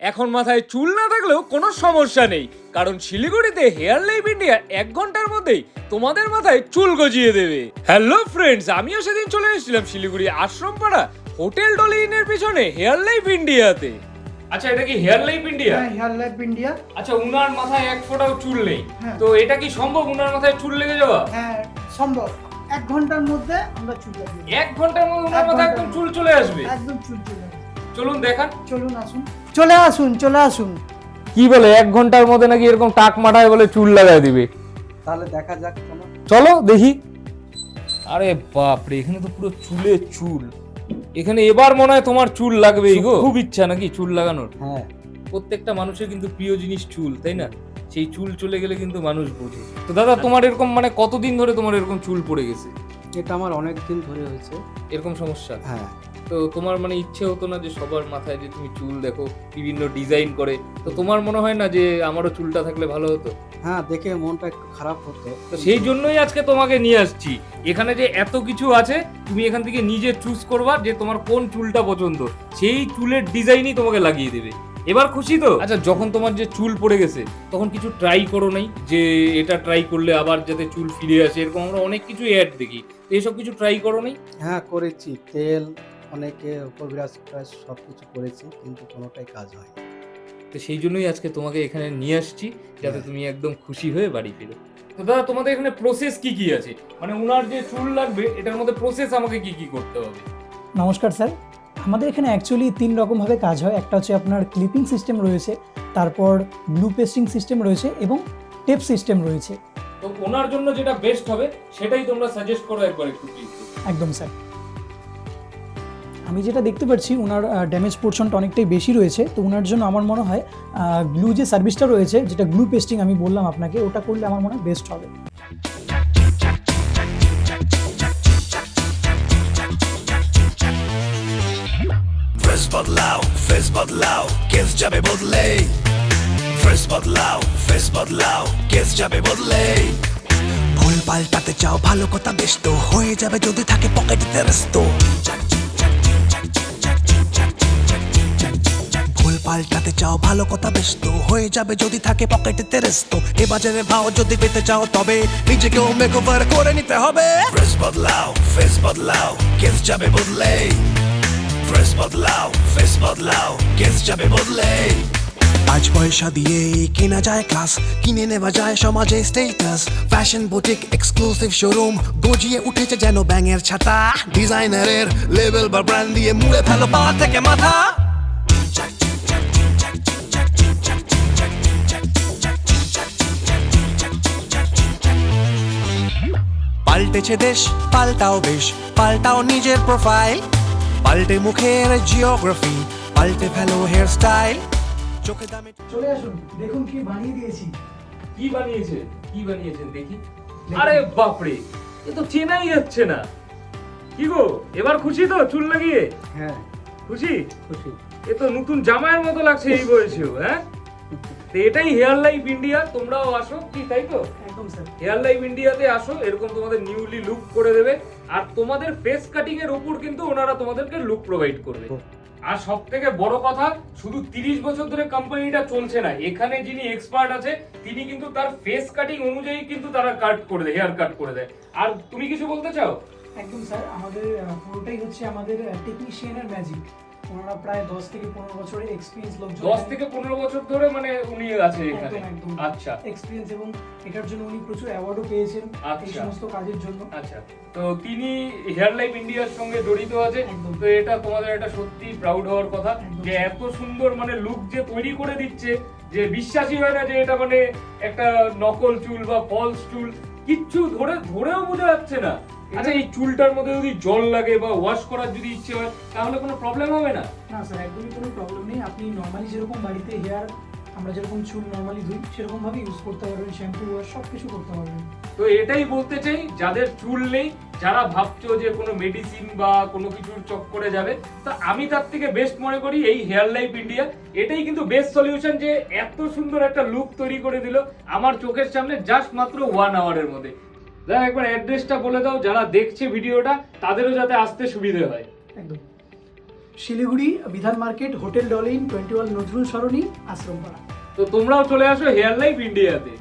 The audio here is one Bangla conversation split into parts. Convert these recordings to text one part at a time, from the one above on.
এখন মাথায় চুল না থাকলেও কোনো সমস্যা নেই, কারণ শিলিগুড়িতে হেয়ার লাইফ ইন্ডিয়া 1 ঘন্টার মধ্যেই তোমাদের মাথায় চুল গজিয়ে দেবে। হ্যালো ফ্রেন্ডস, আমিও সেদিন চলে এসেছিলাম শিলিগুড়ি আশ্রমপাড়া হোটেল ডলি ইনের পিছনে হেয়ার লাইফ ইন্ডিয়াতে। আচ্ছা, এটা কি হেয়ার লাইফ ইন্ডিয়া? হ্যাঁ, হেয়ার লাইফ ইন্ডিয়া। আচ্ছা, উনার মাথায় এক ফোঁটাও চুল নেই, হ্যাঁ। তো এটা কি সম্ভব উনার মাথায় চুল লেগে যাওয়া? হ্যাঁ, সম্ভব। 1 ঘন্টার মধ্যে আমরা চুল লাগিয়ে দেব। 1 ঘন্টার মধ্যে উনার মাথায় একদম চুল চলে আসবে? একদম চুল চলে আসবে। চলুন দেখান। চলুন আসুন, চলে আসুন, চলে আসুন। কি বলে 1 ঘন্টার মধ্যে নাকি এরকম টাক মাথায় বলে চুল লাগায় দিবে? তাহলে দেখা যাক, চলো। চলো দেখি। আরে বাপ রে, এখানে তো পুরো চুলে চুল। এখানে এবার মনে হয় তোমার চুল লাগবেই গো। খুব ইচ্ছা নাকি চুল লাগানোর? হ্যাঁ, প্রত্যেকটা মানুষের কিন্তু প্রিয় জিনিস চুল, তাই না? সেই চুল চলে গেলে কিন্তু মানুষ বোঝে। তো দাদা, তোমার এরকম মানে কতদিন ধরে তোমার এরকম চুল পড়ে গেছে? এটা আমার অনেক দিন ধরে হয়েছে। এরকম সমস্যা? হ্যাঁ। তো তোমার মানে ইচ্ছে হতো না যে সবার মাথায় যে তুমি চুল দেখো বিভিন্ন ডিজাইন করে, তো তোমার মনে হয় না যে আমারও চুলটা থাকলে ভালো হতো? হ্যাঁ, দেখে মনটা একটু খারাপ হতো। তো সেই জন্যই আজকে তোমাকে নিয়ে আসছি। এখানে যে এত কিছু আছে, তুমি এখান থেকে নিজে চুজ করবা যে তোমার কোন চুলটা পছন্দ, সেই চুলের ডিজাইনই তোমাকে লাগিয়ে দেবে। এবার খুশি তো? আচ্ছা, যখন তোমার যে চুল পড়ে গেছে তখন কিছু ট্রাই করো নাই যে এটা ট্রাই করলে আবার যাতে চুল ফিরে আসে? এরকম আমরা অনেক কিছু অ্যাড দেখি, তো এসব কিছু ট্রাই করো নাই? হ্যাঁ, করেছি। তেল, অনেকে উপবিরাজ সব কিছু করেছি, কিন্তু কোনোটাই কাজ হয়। তো সেই জন্যই আজকে তোমাকে এখানে নিয়ে আসছি, যাতে তুমি একদম খুশি হয়ে বাড়ি ফিরো। তো দাদা, তোমাদের এখানে প্রসেস কি কি আছে? মানে উনার যে চুল লাগবে এটার মধ্যে প্রসেস আমাকে কি কি করতে হবে? নমস্কার স্যার, আমাদের এখানে অ্যাকচুয়ালি 3 রকমভাবে কাজ হয়। একটা হচ্ছে আপনার ক্লিপিং সিস্টেম রয়েছে, তারপর ব্লু পেস্টিং সিস্টেম রয়েছে এবং টেপ সিস্টেম রয়েছে। তো ওনার জন্য যেটা বেস্ট হবে সেটাই তোমরা সাজেস্ট করো একবার একটু প্লিজ। একদম স্যার, আমি যেটা দেখতে পাচ্ছি ওনার ড্যামেজ পোর্শনটা অনেকটাই বেশি রয়েছে, তো ওনার জন্য আমার মনে হয় গ্লু যে সার্ভিসটা রয়েছে, যেটা গ্লু পেস্টিং আমি বললাম আপনাকে, ওটা করলে আমার মনে হয় বেস্ট হবে। फेस बदलाओ केस जाबे बदले फेस बदलाओ केस जाबे बदले ভুল পাল্টাতে চাও ভালো কথা বেশ তো হয়ে যাবে যদি থাকে পকেটে রেস্তো ভুল পাল্টাতে চাও ভালো কথা বেশ তো হয়ে যাবে যদি থাকে পকেটে রেস্তো এ বাজারে ভাও যদি পেতে চাও তবে নিজেকেও মেকওভার করে নিতে হবে ফেস বদলাও কেস যাবে বদলে फेस बदलाओ केस जाबे बदले 5 পয়সা দিয়ে কেনা যায় ক্লাস কিনে নেওয়া যায় সমাজে status fashion boutique exclusive showroom গজিয়ে উঠেছে যেন ব্যাঙের ছাতা ডিজাইনারের লেভেল বা ব্র্যান্ড দিয়ে মুড়ে ফেলো পা থেকে মাথা পাল্টেছে দেশ পাল্টাও বেশ পাল্টাও নিজের প্রোফাইল পাল্টে মুখের জিওগ্রাফি পাল্টে ফেলো হেয়ার স্টাইল চোখে দামে চলে আসুন, দেখুন কি বানিয়ে দিয়েছি। কি বানিয়েছেন দেখি। আরে বাপ রে, এ তো চেনাই যাচ্ছে না। কি গো, এবার খুশি তো চুল লাগিয়ে? হ্যাঁ, খুশি? খুশি। এ তো নতুন জামাইয়ের মতো লাগছে এই বয়সেও। হ্যাঁ, তো এটাই হেয়ার লাইফ ইন্ডিয়া। তোমরাও আসো, কি তাই তো? একদম স্যার। হেয়ার লাইফ ইন্ডিয়াতে আসো, এরকম তোমাদের নিউলি লুক করে দেবে। আর তোমাদের ফেস কাটিং এর উপর কিন্তু ওনারা তোমাদেরকে লুক প্রোভাইড করবে। আর সব থেকে বড় কথা, শুধু 30 বছর ধরে কোম্পানিটা চলছে না, এখানে যিনি এক্সপার্ট আছে তিনি কিন্তু তার ফেস কাটিং অনুযায়ী কিন্তু তারা কাট করে দেয়, হেয়ার কাট করে দেয়। আর তুমি কিছু বলতে চাও? একদম স্যার, আমাদের পুরোটাই হচ্ছে আমাদের টেকনিশিয়ানের ম্যাজিক। ওনারা প্রায় 10 থেকে 15 বছরের এক্সপেরিয়েন্স লোকজন। 10 থেকে 15 বছর ধরে মানে উনি আছে এখানে? একদম। আচ্ছা, এক্সপেরিয়েন্স, এবং এটার জন্য উনি প্রচুর অ্যাওয়ার্ডও পেয়েছেন এই আচ্ছা। সমস্ত কাজের জন্য। আচ্ছা, তো তিনি হেয়ার লাইফ ইন্ডিয়ার সঙ্গে জড়িত আছে। একদম। তো এটা তোমাদের একটা সত্যি প্রাউড হওয়ার কথা একদম। যে এত সুন্দর মানে লুক যে তৈরি করে দিচ্ছে, যে বিশ্বাসই হয় না যে এটা মানে একটা নকল চুল বা ফলস চুল, কিচ্ছু ধরেও বোঝা যাচ্ছে না। আচ্ছা, এই চুলটার মধ্যে যদি জল লাগে বা ওয়াশ করার যদি ইচ্ছে হয় তাহলে কোনো প্রবলেম হবে না? না স্যার, একদমই কোনো প্রবলেম নেই। আপনি নর্মালি যেরকম বাড়িতে হেয়ার আমরা যেরকম চুল নর্মালি ধুই সেরকম ভাবে ইউজ করতে পারবেন, শ্যাম্পু ওয়াশ সব কিছু করতে পারবেন। তো এটাই বলতে চাই, যাদের চুল নেই, যারা ভাবছো যে কোনো মেডিসিন বা কোনো কিছুর চক্করে যাবে, তো আমি তার থেকে বেস্ট মনে করি এই হেয়ার লাইফ ইন্ডিয়া। এটাই কিন্তু বেস্ট সলিউশন, যে এত সুন্দর একটা লুক তৈরি করে দিল আমার চোখের সামনে জাস্ট মাত্র 1 আওয়ারের মধ্যে। দাদা, একবার অ্যাড্রেসটা বলে দাও, যারা দেখছে ভিডিওটা তাদেরও যাতে আসতে সুবিধে হয়। একদম। শিলিগুড়ি বিধান মার্কেট, হোটেল ডলিন, 21 নজরুল সরণি, আশ্রমপাড়া। তো তোমরাও চলে আসো হেয়ার লাইফ ইন্ডিয়াতে।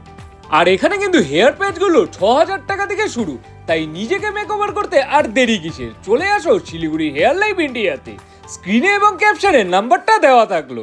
আর এখানে কিন্তু হেয়ার প্যাচগুলো 6,000 টাকা থেকে শুরু, তাই নিজেকে মেকওভার করতে আর দেরি কিসের, চলে আসো শিলিগুড়ি হেয়ার লাইফ ইন্ডিয়াতে। স্ক্রিনে এবং ক্যাপশনে নাম্বারটা দেওয়া থাকলো।